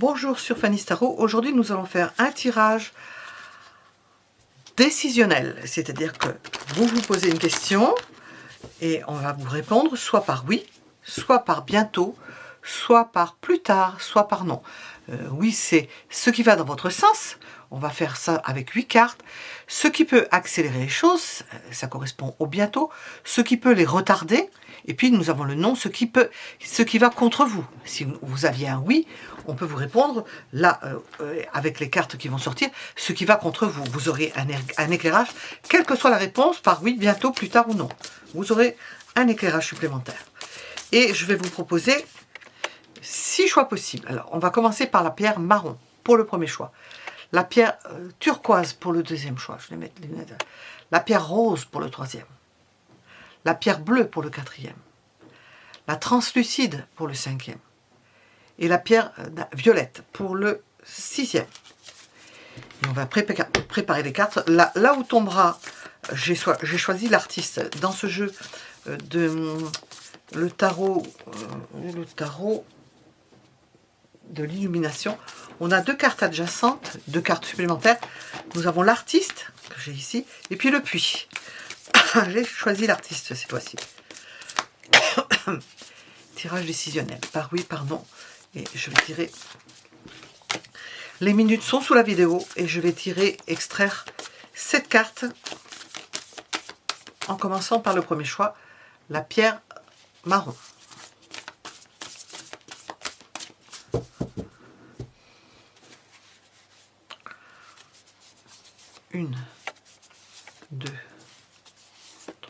Bonjour sur Fanny Tarot. Aujourd'hui nous allons faire un tirage décisionnel, c'est-à-dire que vous vous posez une question et on va vous répondre soit par oui, soit par bientôt, soit par plus tard, soit par non. Oui, c'est ce qui va dans votre sens. On va faire ça avec 8 cartes. Ce qui peut accélérer les choses, ça correspond au bientôt. Ce qui peut les retarder. Et puis nous avons le non, ce qui va contre vous. Si vous aviez un oui, on peut vous répondre là, avec les cartes qui vont sortir, ce qui va contre vous. Vous aurez un éclairage, quelle que soit la réponse, par oui, bientôt, plus tard ou non. Vous aurez un éclairage supplémentaire. Et je vais vous proposer 6 choix possibles. Alors, on va commencer par la pierre marron pour le premier choix. La pierre turquoise pour le deuxième choix. Je vais mettre les lunettes. La pierre rose pour le troisième. La pierre bleue pour le quatrième. La translucide pour le cinquième. Et la pierre violette pour le sixième. Et on va préparer les cartes. Là où tombera, j'ai choisi l'artiste dans ce jeu de le tarot de l'illumination. On a 2 cartes adjacentes, 2 cartes supplémentaires. Nous avons l'artiste, que j'ai ici, et puis le puits. J'ai choisi l'artiste cette fois-ci. Tirage décisionnel, par oui, par non. Et je vais tirer. Les minutes sont sous la vidéo et je vais extraire 7 cartes en commençant par le premier choix, la pierre marron. Une, 2,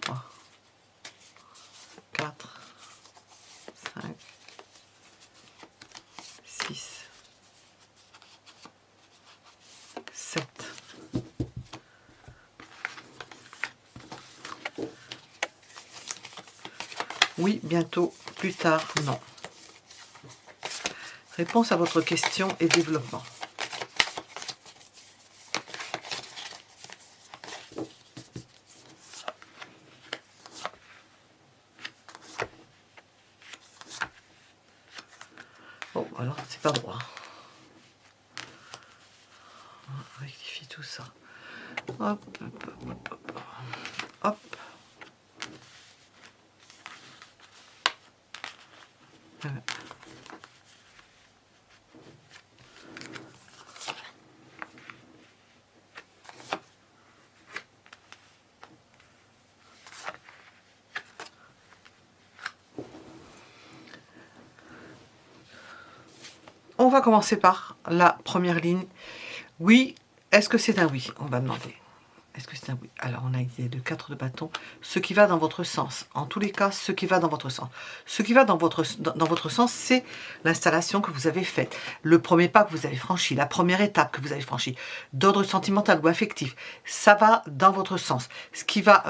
3, 4, 5, 6, 7. Oui, bientôt, plus tard, non. Réponse à votre question et développement. Bon, alors, c'est pas droit. On rectifie tout ça. Hop, hop, hop, hop. Hop. Voilà. On va commencer par la première ligne. Oui, est-ce que c'est un oui? On va demander. Est-ce que c'est un oui? Alors, on a idée de 4 de bâton. Ce qui va dans votre sens. En tous les cas, ce qui va dans votre sens. Ce qui va dans votre sens, c'est l'installation que vous avez faite. Le premier pas que vous avez franchi. La première étape que vous avez franchie. D'ordre sentimental ou affectif. Ça va dans votre sens. Ce qui va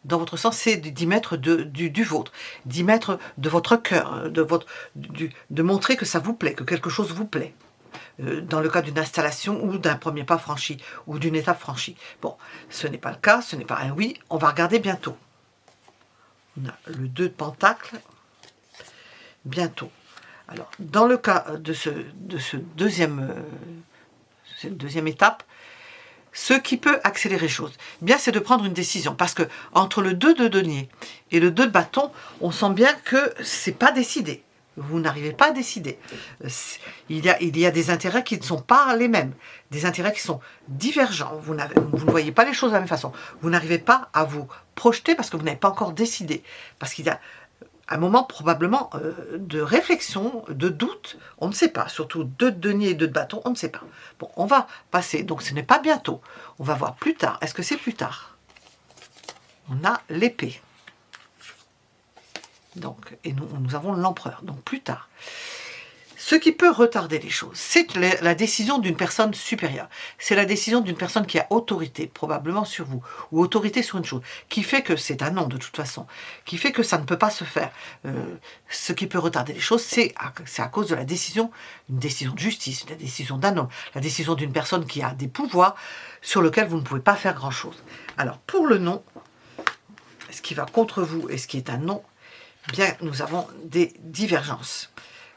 dans votre sens, c'est d'y mettre du vôtre. D'y mettre de votre cœur. De montrer que ça vous plaît. Que quelque chose vous plaît. Dans le cas d'une installation ou d'un premier pas franchi ou d'une étape franchie. Bon, ce n'est pas le cas, ce n'est pas un oui, on va regarder bientôt. On a le 2 de pentacle, bientôt. Alors, dans le cas de cette deuxième étape, ce qui peut accélérer les choses, bien c'est de prendre une décision, parce que entre le 2 de denier et le 2 de bâton, on sent bien que c'est pas décidé. Vous n'arrivez pas à décider. Il y a des intérêts qui ne sont pas les mêmes, des intérêts qui sont divergents. Vous ne voyez pas les choses de la même façon. Vous n'arrivez pas à vous projeter parce que vous n'avez pas encore décidé. Parce qu'il y a un moment probablement de réflexion, de doute, on ne sait pas. Surtout 2 de denier et 2 de bâton, on ne sait pas. Bon, on va passer, donc ce n'est pas bientôt. On va voir plus tard. Est-ce que c'est plus tard? On a l'épée. Donc, et nous avons l'empereur, donc plus tard. Ce qui peut retarder les choses, c'est la décision d'une personne supérieure. C'est la décision d'une personne qui a autorité, probablement sur vous, ou autorité sur une chose, qui fait que c'est un non de toute façon, qui fait que ça ne peut pas se faire. Ce qui peut retarder les choses, c'est à cause de la décision, une décision de justice, la décision d'un homme, la décision d'une personne qui a des pouvoirs sur lesquels vous ne pouvez pas faire grand-chose. Alors, pour le non, ce qui va contre vous et ce qui est un non, bien, nous avons des divergences.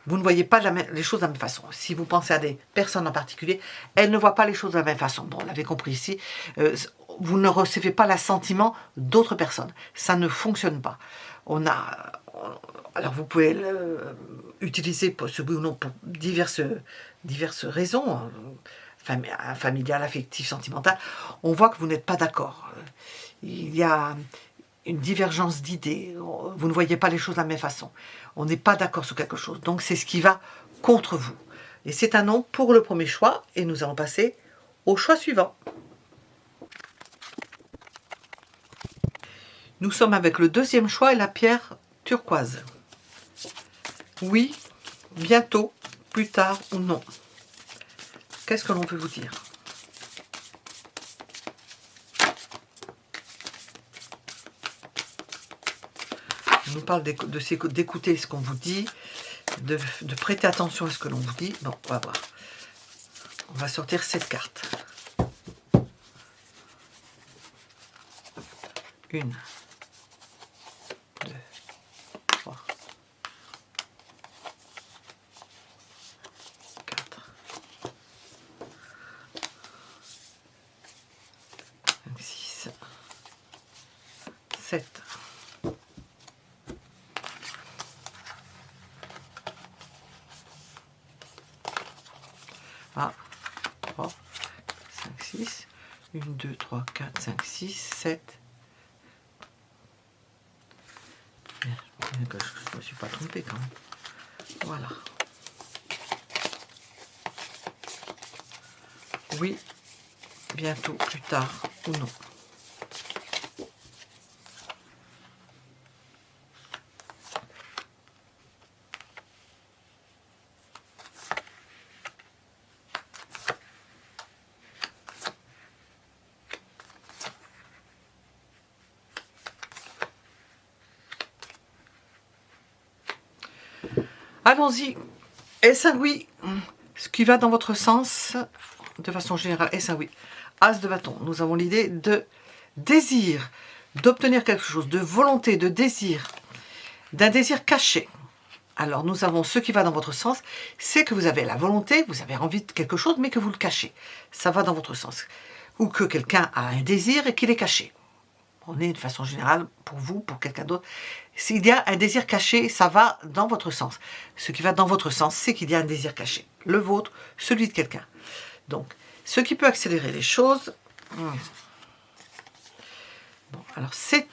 vous ne voyez pas les choses de la même façon. Si vous pensez à des personnes en particulier, elles ne voient pas les choses de la même façon. Bon, on l'avait compris ici. Vous ne recevez pas l'assentiment d'autres personnes. Ça ne fonctionne pas. Alors vous pouvez utiliser pour ce oui ou non pour diverses raisons, familiales, affectives, sentimentales. On voit que vous n'êtes pas d'accord. Il y a une divergence d'idées. Vous ne voyez pas les choses de la même façon. On n'est pas d'accord sur quelque chose. Donc c'est ce qui va contre vous. Et c'est un non pour le premier choix. Et nous allons passer au choix suivant. Nous sommes avec le deuxième choix et la pierre turquoise. Oui, bientôt, plus tard ou non. Qu'est-ce que l'on peut vous dire? On nous parle d'écouter ce qu'on vous dit, de prêter attention à ce que l'on vous dit. Bon, on va voir. On va sortir cette carte. Une, deux, trois, quatre, 5, 6, 7. Ah, 3, 5, 6. 1, 2, 3, 4, 5, 6, 7. Je ne me suis pas trompée quand même. Voilà. Oui, bientôt, plus tard ou non. Allons-y. Est-ce un oui? Ce qui va dans votre sens, de façon générale, est-ce un oui? As de bâton. Nous avons l'idée de désir, d'obtenir quelque chose, de volonté, de désir, d'un désir caché. Alors nous avons ce qui va dans votre sens, c'est que vous avez la volonté, vous avez envie de quelque chose, mais que vous le cachez. Ça va dans votre sens. Ou que quelqu'un a un désir et qu'il est caché. On est de façon générale, pour vous, pour quelqu'un d'autre. S'il y a un désir caché, ça va dans votre sens. Ce qui va dans votre sens, c'est qu'il y a un désir caché. Le vôtre, celui de quelqu'un. Donc, ce qui peut accélérer les choses... Bon, alors c'est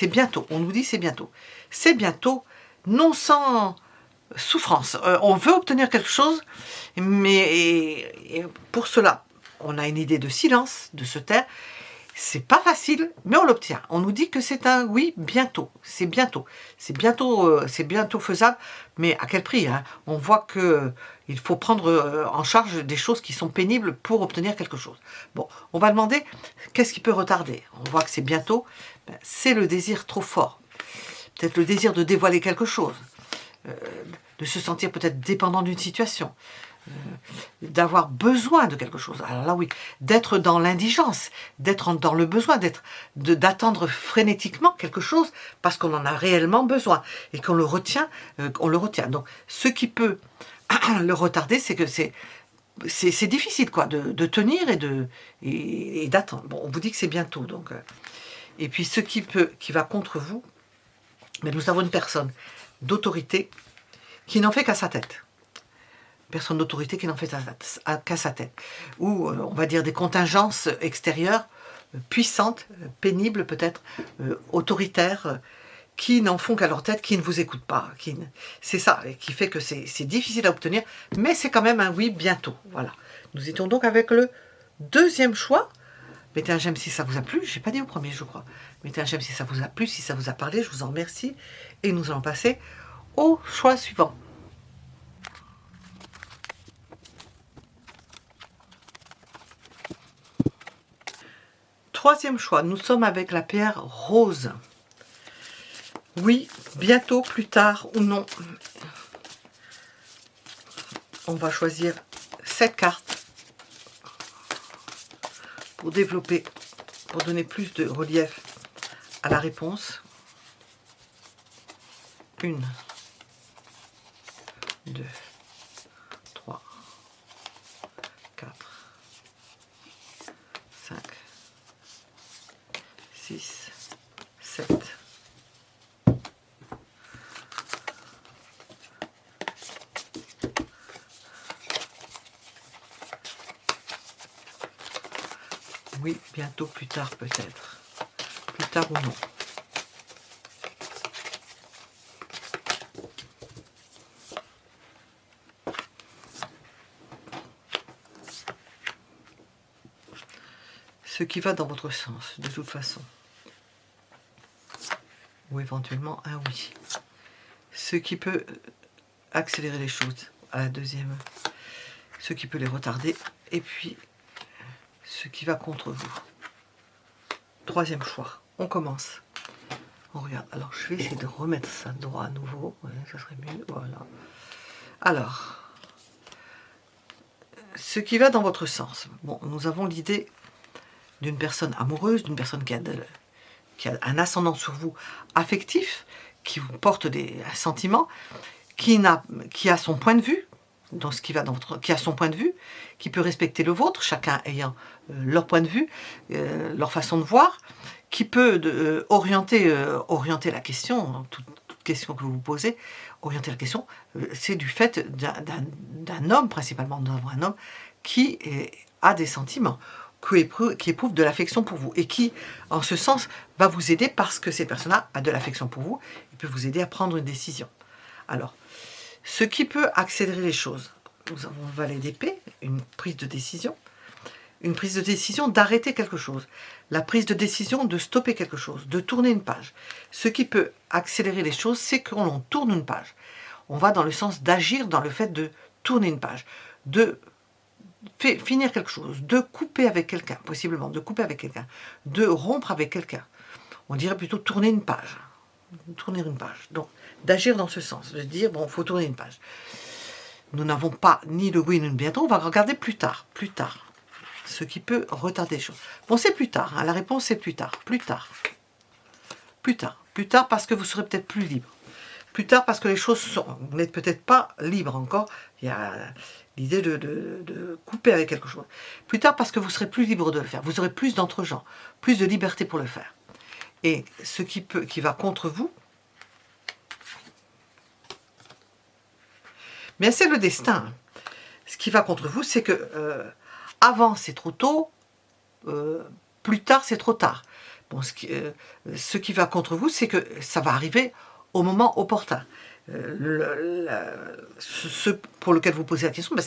bientôt. On nous dit c'est bientôt. C'est bientôt, non sans souffrance. On veut obtenir quelque chose, mais pour cela, on a une idée de silence, de se taire. C'est pas facile, mais on l'obtient. On nous dit que c'est un oui bientôt. C'est bientôt. C'est bientôt faisable, mais à quel prix, hein? On voit que il faut prendre en charge des choses qui sont pénibles pour obtenir quelque chose. Bon, on va demander qu'est-ce qui peut retarder. On voit que c'est bientôt. Ben, c'est le désir trop fort. Peut-être le désir de dévoiler quelque chose, de se sentir peut-être dépendant d'une situation. D'avoir besoin de quelque chose. Alors là, oui, d'être dans l'indigence, d'être dans le besoin, d'attendre frénétiquement quelque chose parce qu'on en a réellement besoin et qu'on le retient, Donc, ce qui peut le retarder, c'est que c'est difficile, quoi, de tenir et d'attendre. Bon, on vous dit que c'est bientôt, donc. Et puis, ce qui va contre vous, mais nous avons une personne d'autorité qui n'en fait qu'à sa tête. Personne d'autorité qui n'en fait qu'à sa tête. Ou, on va dire, des contingences extérieures, puissantes, pénibles peut-être, autoritaires, qui n'en font qu'à leur tête, qui ne vous écoutent pas. C'est ça, qui fait que c'est difficile à obtenir, mais c'est quand même un oui bientôt. Voilà. Nous étions donc avec le deuxième choix. Mettez un j'aime si ça vous a plu. Je n'ai pas dit au premier, je crois. Mettez un j'aime si ça vous a plu, si ça vous a parlé. Je vous en remercie. Et nous allons passer au choix suivant. Troisième choix, nous sommes avec la pierre rose. Oui, bientôt, plus tard ou non. On va choisir cette carte pour développer, pour donner plus de relief à la réponse. 1, 2, 3, 4, 5, 6, 7. Oui, bientôt, plus tard peut-être. Plus tard ou non. Ce qui va dans votre sens, de toute façon. Ou éventuellement un oui. Ce qui peut accélérer les choses à la deuxième. Ce qui peut les retarder. Et puis, ce qui va contre vous. Troisième choix. On commence. On regarde. Alors, je vais essayer de remettre ça droit à nouveau. Ouais, ça serait mieux. Voilà. Alors, ce qui va dans votre sens. Bon, nous avons l'idée d'une personne amoureuse, d'une personne qui a un ascendant sur vous affectif, qui vous porte un sentiment, qui a son point de vue, dans ce qui va dans votre, qui a son point de vue, qui peut respecter le vôtre, chacun ayant leur point de vue, leur façon de voir, qui peut orienter la question, toute question que vous vous posez, orienter la question, c'est du fait d'un homme, principalement nous avons un homme, qui a des sentiments, qui éprouve de l'affection pour vous, et qui, en ce sens, va vous aider parce que cette personne-là a de l'affection pour vous, il peut vous aider à prendre une décision. Alors, ce qui peut accélérer les choses, nous avons le valet d'épée, une prise de décision d'arrêter quelque chose, la prise de décision de stopper quelque chose, de tourner une page. Ce qui peut accélérer les choses, c'est quand l'on tourne une page. On va dans le sens d'agir dans le fait de tourner une page, de finir quelque chose, de couper avec quelqu'un, possiblement, de couper avec quelqu'un, de rompre avec quelqu'un. On dirait plutôt tourner une page. Tourner une page. Donc, d'agir dans ce sens, de dire, bon, il faut tourner une page. Nous n'avons pas ni le oui ni le bientôt, on va regarder plus tard, ce qui peut retarder les choses. Bon, c'est plus tard, hein, la réponse c'est plus tard, plus tard parce que vous serez peut-être plus libre. Plus tard parce que les choses sont, vous n'êtes peut-être pas libre encore, il y a l'idée de couper avec quelque chose. Plus tard parce que vous serez plus libre de le faire, vous aurez plus d'entre-gens, plus de liberté pour le faire. Et ce qui va contre vous, mais c'est le destin. Ce qui va contre vous, c'est que avant c'est trop tôt, plus tard c'est trop tard. Bon, ce qui va contre vous, c'est que ça va arriver au moment opportun. Ce pour lequel vous posez la question, ben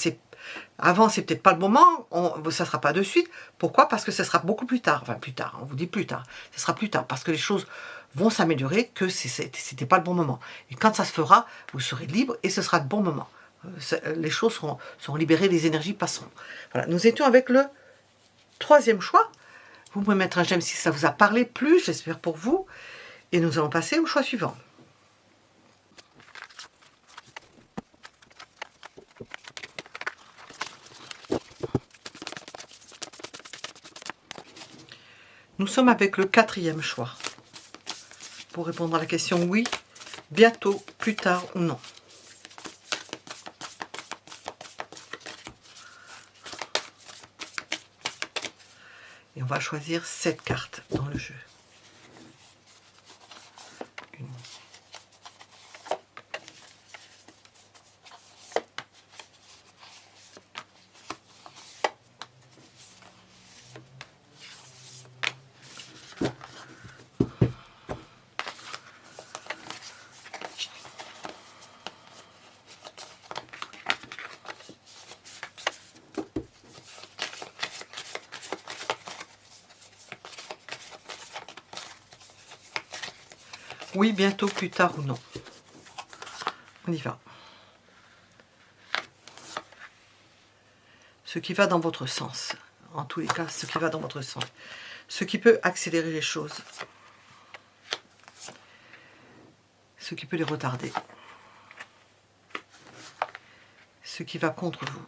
avant c'est peut-être pas le moment, ça ne sera pas de suite. Pourquoi? Parce que ça sera beaucoup plus tard. Enfin plus tard, on vous dit plus tard. Ça sera plus tard parce que les choses vont s'améliorer, que c'était pas le bon moment. Et quand ça se fera, vous serez libre et ce sera le bon moment. Les choses seront libérées, les énergies passeront. Voilà, nous étions avec le troisième choix. Vous pouvez mettre un j'aime si ça vous a parlé plus, j'espère pour vous. Et nous allons passer au choix suivant. Nous sommes avec le quatrième choix. Pour répondre à la question oui, bientôt, plus tard ou non. Et on va choisir 7 cartes dans le jeu. Une. Oui, bientôt, plus tard ou non. On y va. Ce qui va dans votre sens. En tous les cas, ce qui va dans votre sens. Ce qui peut accélérer les choses. Ce qui peut les retarder. Ce qui va contre vous.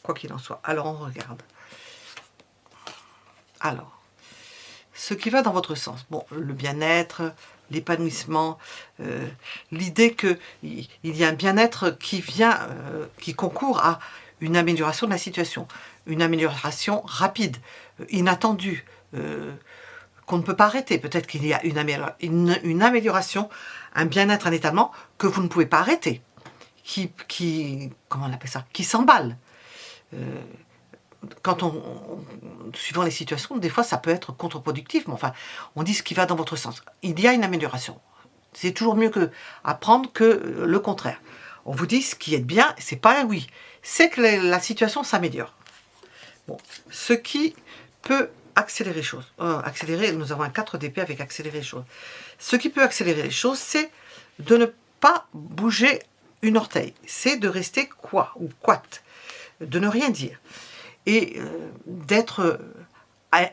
Quoi qu'il en soit. Alors, on regarde. Alors, ce qui va dans votre sens. Bon, le bien-être, l'épanouissement, l'idée qu'il y a un bien-être qui vient, qui concourt à une amélioration de la situation, une amélioration rapide, inattendue, qu'on ne peut pas arrêter. Peut-être qu'il y a une amélioration, un bien-être, un étalement que vous ne pouvez pas arrêter, comment on appelle ça, qui s'emballe. Suivant les situations, des fois ça peut être contre-productif, mais enfin, on dit ce qui va dans votre sens. Il y a une amélioration. C'est toujours mieux apprendre que le contraire. On vous dit ce qui est bien, c'est pas un oui, c'est que la situation s'améliore. Bon, ce qui peut accélérer les choses. Accélérer, nous avons un 4 d'épée avec accélérer les choses. Ce qui peut accélérer les choses, c'est de ne pas bouger une orteil. C'est de rester quoi ou quat, de ne rien dire. Et d'être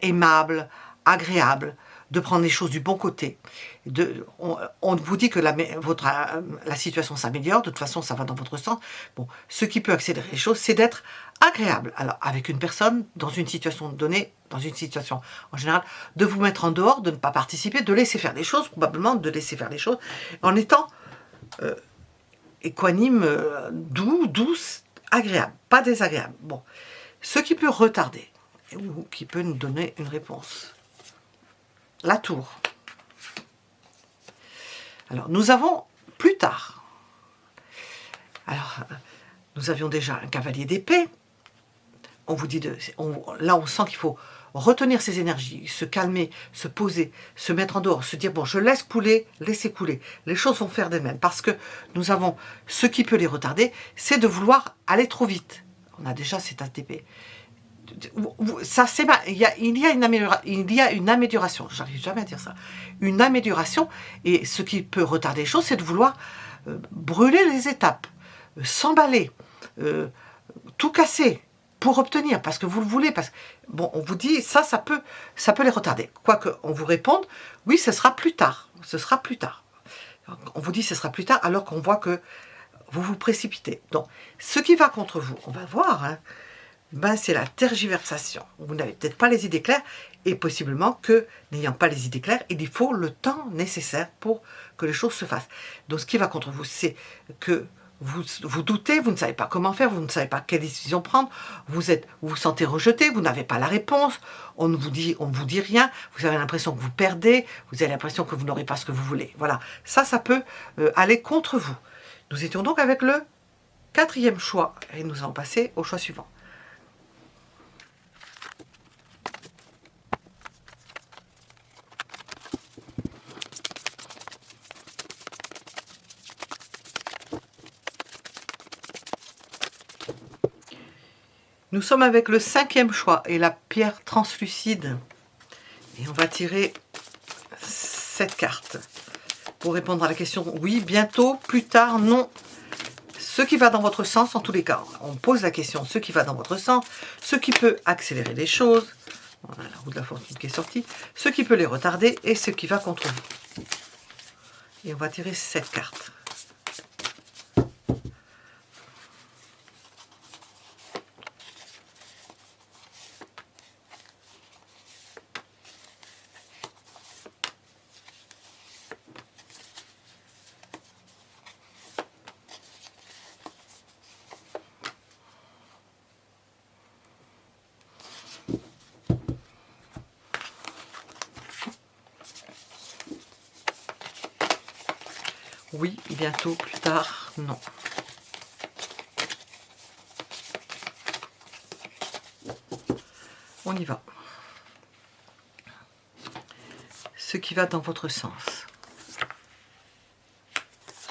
aimable, agréable, de prendre les choses du bon côté. On vous dit que la situation s'améliore, de toute façon ça va dans votre sens. Bon, ce qui peut accélérer les choses, c'est d'être agréable. Alors, avec une personne, dans une situation donnée, dans une situation en général, de vous mettre en dehors, de ne pas participer, de laisser faire les choses, probablement de laisser faire les choses, en étant équanime, douce, agréable, pas désagréable. Bon. Ce qui peut retarder, ou qui peut nous donner une réponse. La tour. Alors, nous avons plus tard. Alors, nous avions déjà un cavalier d'épée. On vous dit, là on sent qu'il faut retenir ses énergies, se calmer, se poser, se mettre en dehors, se dire, bon, je laisse couler, laissez couler. Les choses vont faire d'elles-mêmes. Parce que nous avons, ce qui peut les retarder, c'est de vouloir aller trop vite. On a déjà cet ATP. Ça, il y a une amélioration, j'arrive jamais à dire ça, une amélioration, et ce qui peut retarder les choses, c'est de vouloir brûler les étapes, s'emballer, tout casser pour obtenir, parce que vous le voulez, parce que, bon, on vous dit, ça peut les retarder. Quoique, on vous réponde, oui, ce sera plus tard, ce sera plus tard. On vous dit, ce sera plus tard, alors qu'on voit que vous vous précipitez. Donc, ce qui va contre vous, on va voir, hein, ben, c'est la tergiversation. Vous n'avez peut-être pas les idées claires, et possiblement que, n'ayant pas les idées claires, il faut le temps nécessaire pour que les choses se fassent. Donc ce qui va contre vous, c'est que vous doutez, vous ne savez pas comment faire, vous ne savez pas quelle décision prendre, vous vous sentez rejeté, vous n'avez pas la réponse, on ne vous dit rien, vous avez l'impression que vous perdez, vous avez l'impression que vous n'aurez pas ce que vous voulez. Voilà, ça peut aller contre vous. Nous étions donc avec le 4e choix, et nous allons passer au choix suivant. Nous sommes avec le 5e choix et la pierre translucide. Et on va tirer cette carte pour répondre à la question oui, bientôt, plus tard, non. Ce qui va dans votre sens, en tous les cas. On pose la question ce qui va dans votre sens, ce qui peut accélérer les choses. Voilà la roue de la fortune qui est sortie. Ce qui peut les retarder et ce qui va contre vous. Et on va tirer cette carte. Oui, bientôt, plus tard, non. On y va. Ce qui va dans votre sens.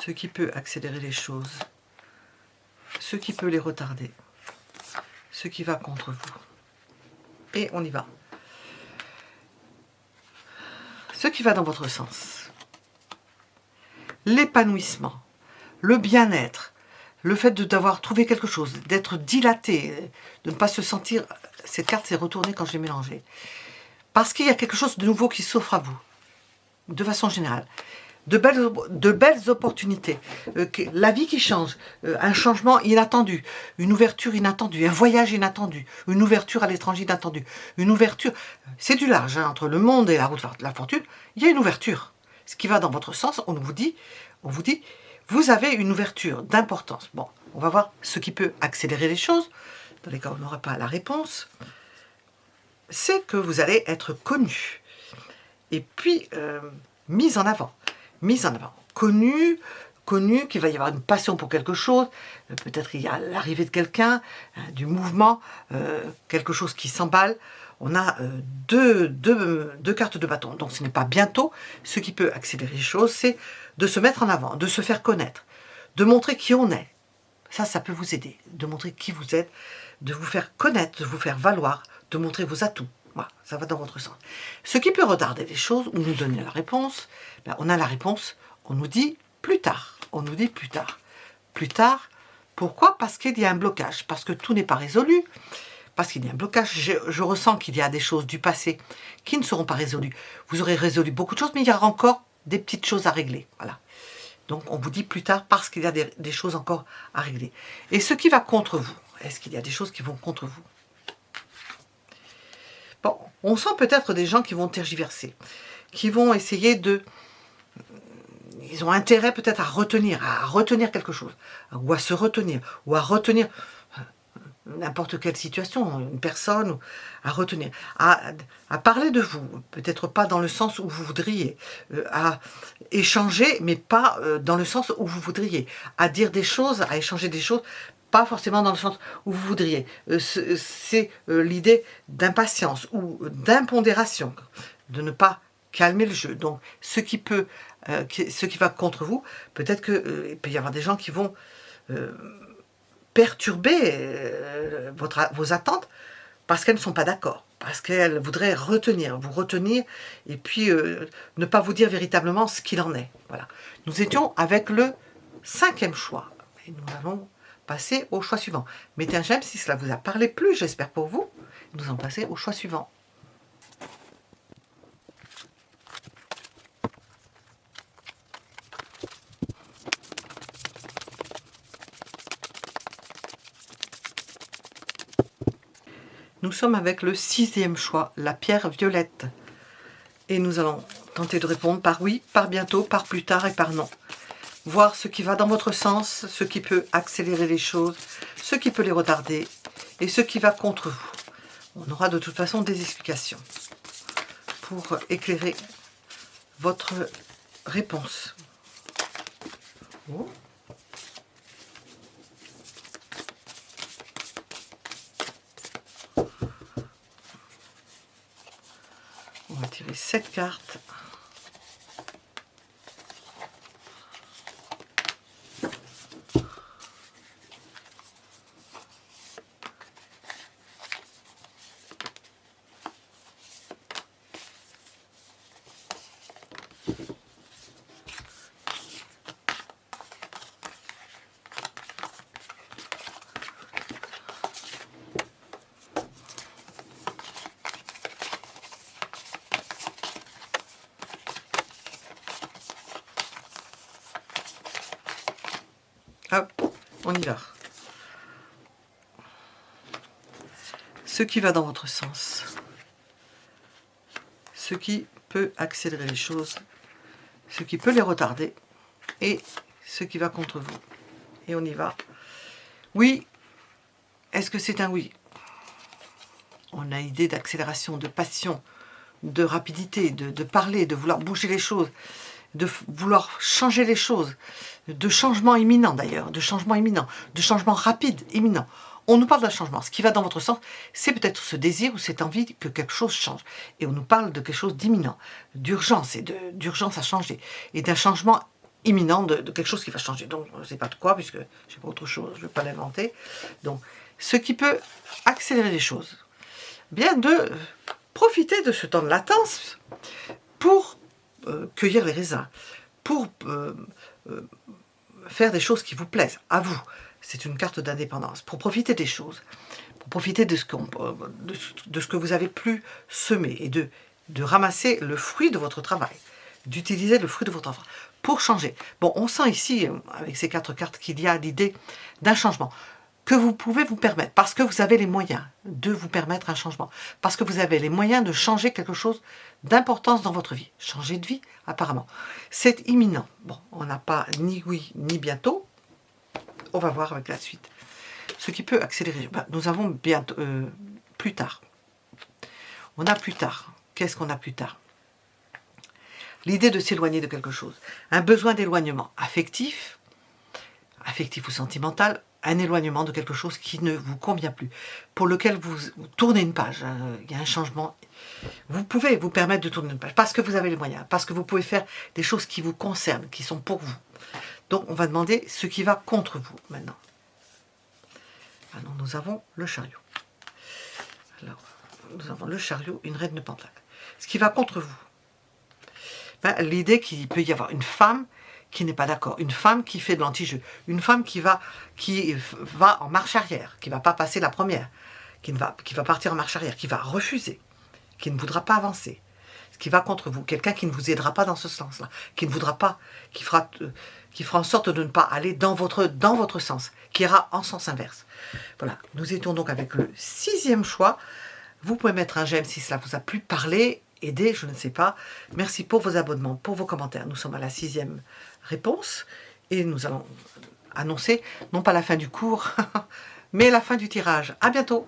Ce qui peut accélérer les choses. Ce qui peut les retarder. Ce qui va contre vous. Et on y va. Ce qui va dans votre sens. L'épanouissement, le bien-être, le fait d'avoir trouvé quelque chose, d'être dilaté, de ne pas se sentir... Cette carte s'est retournée quand je l'ai mélangée. Parce qu'il y a quelque chose de nouveau qui s'offre à vous, de façon générale. de belles opportunités, la vie qui change, un changement inattendu, une ouverture inattendue, un voyage inattendu, une ouverture à l'étranger inattendue, une ouverture, c'est du large, hein, entre le monde et la route de la fortune, il y a une ouverture. Ce qui va dans votre sens, on vous dit, vous avez une ouverture d'importance. Bon, on va voir ce qui peut accélérer les choses, dans les cas où on n'aura pas la réponse, c'est que vous allez être connu, et puis mise en avant, connu, qu'il va y avoir une passion pour quelque chose, peut-être il y a l'arrivée de quelqu'un, du mouvement, quelque chose qui s'emballe. On a deux cartes de bâton, donc ce n'est pas bientôt. Ce qui peut accélérer les choses, c'est de se mettre en avant, de se faire connaître, de montrer qui on est. Ça peut vous aider, de montrer qui vous êtes, de vous faire connaître, de vous faire valoir, de montrer vos atouts. Voilà, ça va dans votre sens. Ce qui peut retarder les choses, ou nous donner la réponse, ben on a la réponse, on nous dit plus tard. On nous dit plus tard. Plus tard, pourquoi? Parce qu'il y a un blocage, parce que tout n'est pas résolu, parce qu'il y a un blocage. Je ressens qu'il y a des choses du passé qui ne seront pas résolues. Vous aurez résolu beaucoup de choses, mais il y aura encore des petites choses à régler. Voilà. Donc on vous dit plus tard parce qu'il y a des choses encore à régler. Et ce qui va contre vous, est-ce qu'il y a des choses qui vont contre vous? Bon, on sent peut-être des gens qui vont tergiverser, qui vont essayer de... Ils ont intérêt peut-être à retenir quelque chose, ou à se retenir, ou à retenir n'importe quelle situation, une personne, à retenir, à parler de vous, peut-être pas dans le sens où vous voudriez, à échanger, mais pas dans le sens où vous voudriez, à dire des choses, à échanger des choses, pas forcément dans le sens où vous voudriez. C'est l'idée d'impatience ou d'impondération, de ne pas calmer le jeu. Donc, ce qui va contre vous, peut-être qu'il peut y avoir des gens qui vont perturber vos attentes parce qu'elles ne sont pas d'accord, parce qu'elles voudraient vous retenir, et puis ne pas vous dire véritablement ce qu'il en est. Voilà. Nous étions avec le 5e choix, et nous allons passer au choix suivant. Mettez un j'aime si cela vous a parlé plus, j'espère pour vous. Nous allons passer au choix suivant. Nous sommes avec le 6e choix, la pierre violette. Et nous allons tenter de répondre par oui, par bientôt, par plus tard et par non. Voir ce qui va dans votre sens, ce qui peut accélérer les choses, ce qui peut les retarder et ce qui va contre vous. On aura de toute façon des explications pour éclairer votre réponse. Oh. On va tirer 7 cartes. Hop, on y va. Ce qui va dans votre sens, ce qui peut accélérer les choses, ce qui peut les retarder, et ce qui va contre vous. Et on y va. Oui, est-ce que c'est un oui? On a idée d'accélération, de passion, de rapidité, de parler, de vouloir bouger les choses, de vouloir changer les choses, de changement imminent d'ailleurs, de changement imminent, de changement rapide, imminent. On nous parle d'un changement. Ce qui va dans votre sens, c'est peut-être ce désir ou cette envie que quelque chose change. Et on nous parle de quelque chose d'imminent, d'urgence, et d'urgence à changer, et d'un changement imminent de quelque chose qui va changer. Donc, je ne sais pas de quoi, puisque je n'ai pas autre chose, je ne vais pas l'inventer. Donc, ce qui peut accélérer les choses, bien de profiter de ce temps de latence pour cueillir les raisins, pour faire des choses qui vous plaisent, à vous. C'est une carte d'indépendance, pour profiter des choses, pour profiter de ce que vous avez pu semer et de ramasser le fruit de votre travail, d'utiliser le fruit de votre enfant pour changer. Bon, on sent ici, avec ces 4 cartes, qu'il y a l'idée d'un changement que vous pouvez vous permettre, parce que vous avez les moyens de vous permettre un changement, parce que vous avez les moyens de changer quelque chose d'importance dans votre vie. Changer de vie, apparemment. C'est imminent. Bon, on n'a pas ni oui, ni bientôt. On va voir avec la suite. Ce qui peut accélérer. Ben, nous avons bientôt, plus tard. On a plus tard. Qu'est-ce qu'on a plus tard? L'idée de s'éloigner de quelque chose. Un besoin d'éloignement affectif ou sentimental, un éloignement de quelque chose qui ne vous convient plus, pour lequel vous tournez une page. Il y a un changement. Vous pouvez vous permettre de tourner une page, parce que vous avez les moyens, parce que vous pouvez faire des choses qui vous concernent, qui sont pour vous. Donc on va demander ce qui va contre vous maintenant. Alors nous avons le chariot. Alors, nous avons le chariot, une reine de pentacle. Ce qui va contre vous. Ben, l'idée qu'il peut y avoir une femme qui n'est pas d'accord, une femme qui fait de l'anti-jeu, une femme qui va en marche arrière, qui ne va pas passer la première, qui va partir en marche arrière, qui va refuser, qui ne voudra pas avancer, ce qui va contre vous, quelqu'un qui ne vous aidera pas dans ce sens-là, qui ne voudra pas, qui fera en sorte de ne pas aller dans votre sens, qui ira en sens inverse. Voilà, nous étions donc avec le 6e choix. Vous pouvez mettre un j'aime si cela vous a plu, parler, aider, je ne sais pas. Merci pour vos abonnements, pour vos commentaires. Nous sommes à la 6e réponse et nous allons annoncer, non pas la fin du cours, mais la fin du tirage. À bientôt!